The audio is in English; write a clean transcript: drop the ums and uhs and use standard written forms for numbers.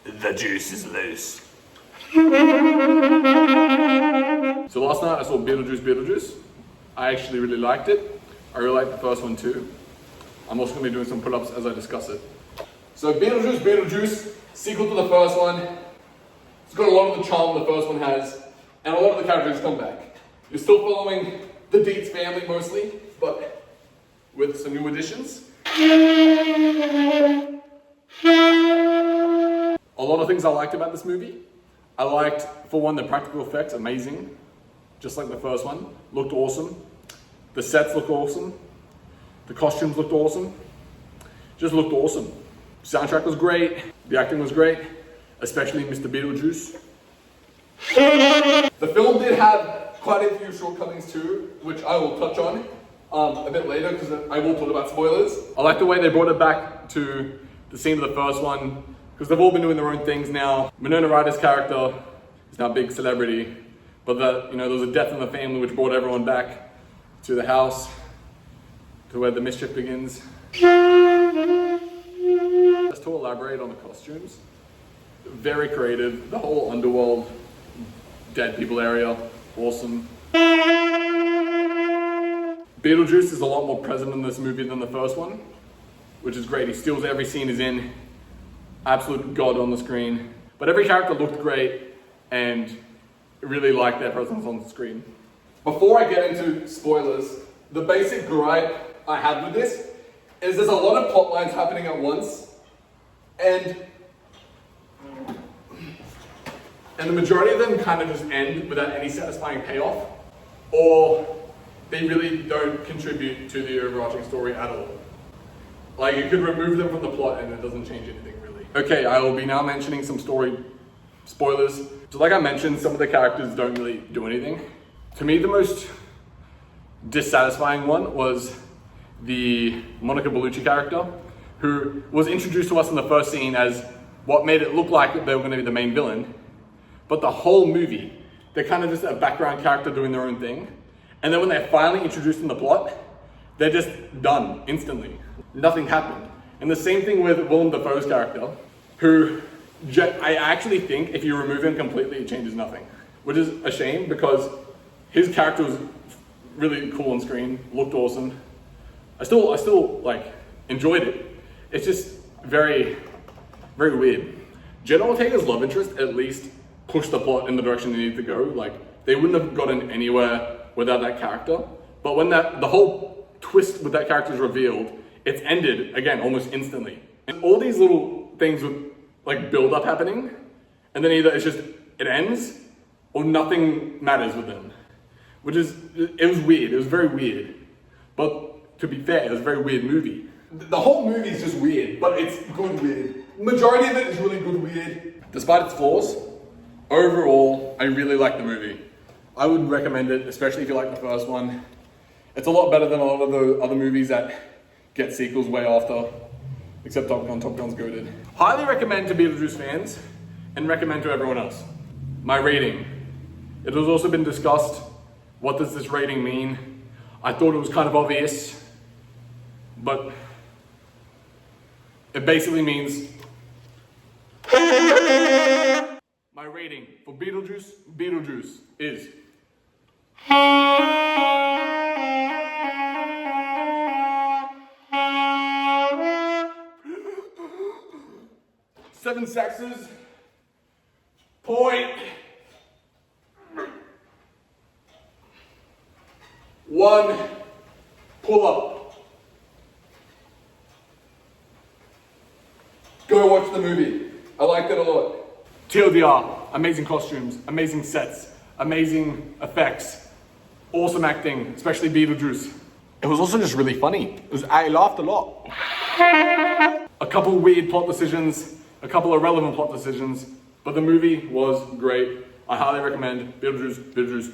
The juice is loose. So last night I saw Beetlejuice. I actually really liked it. I really liked the first one too. I'm also going to be doing some pull-ups as I discuss it. So Beetlejuice, sequel to the first one. It's got a lot of the charm the first one has, and a lot of the characters come back. You're still following the Deets family mostly, but with some new additions. A lot of things I liked about this movie. I liked, for one, the practical effects, amazing. Just like the first one, looked awesome. The sets looked awesome. The costumes looked awesome. Just looked awesome. Soundtrack was great. The acting was great, especially Mr. Beetlejuice. The film did have quite a few shortcomings too, which I will touch on a bit later because I will talk about spoilers. I like the way they brought it back to the scene of the first one because they've all been doing their own things now. Winona Ryder's character is now a big celebrity, but there was a death in the family which brought everyone back to the house, to where the mischief begins. Just to elaborate on the costumes, very creative. The whole underworld, dead people area, awesome. Beetlejuice is a lot more present in this movie than the first one, which is great. He steals every scene he's in, absolute god on the screen. But every character looked great and really liked their presence on the screen. Before I get into spoilers, the basic gripe I have with this is there's a lot of plot lines happening at once, and the majority of them kind of just end without any satisfying payoff, or they really don't contribute to the overarching story at all. Like, you could remove them from the plot and it doesn't change anything really. Okay, I will be now mentioning some story spoilers. So like I mentioned, some of the characters don't really do anything. To me, the most dissatisfying one was the Monica Bellucci character, who was introduced to us in the first scene as what made it look like they were going to be the main villain. But the whole movie, they're kind of just a background character doing their own thing. And then when they're finally introduced in the plot, they're just done instantly. Nothing happened. And the same thing with Willem Dafoe's character, who I actually think if you remove him completely, it changes nothing. Which is a shame because his character was really cool on screen, looked awesome. I still like enjoyed it. It's just very, very weird. Jenna Ortega's love interest at least pushed the plot in the direction they needed to go. Like, they wouldn't have gotten anywhere without that character. But when the whole twist with that character is revealed, it's ended again almost instantly. And all these little things with like build up happening, and then either it ends or nothing matters with them. It was weird. It was very weird. But to be fair, it was a very weird movie. The whole movie is just weird, but it's good weird. Majority of it is really good weird. Despite its flaws, overall, I really like the movie. I would recommend it, especially if you like the first one. It's a lot better than a lot of the other movies that get sequels way after, except Top Gun. Top Gun's goated. Highly recommend to Beetlejuice fans, and recommend to everyone else. My rating. It has also been discussed, what does this rating mean? I thought it was kind of obvious, but it basically means my rating for Beetlejuice is 7 sexes, point 1 pull up. Go watch the movie. I liked it a lot. TLDR, amazing costumes, amazing sets, amazing effects, awesome acting, especially Beetlejuice. It was also just really funny. I laughed a lot. A couple weird plot decisions, a couple irrelevant plot decisions, but the movie was great. I highly recommend Beetlejuice.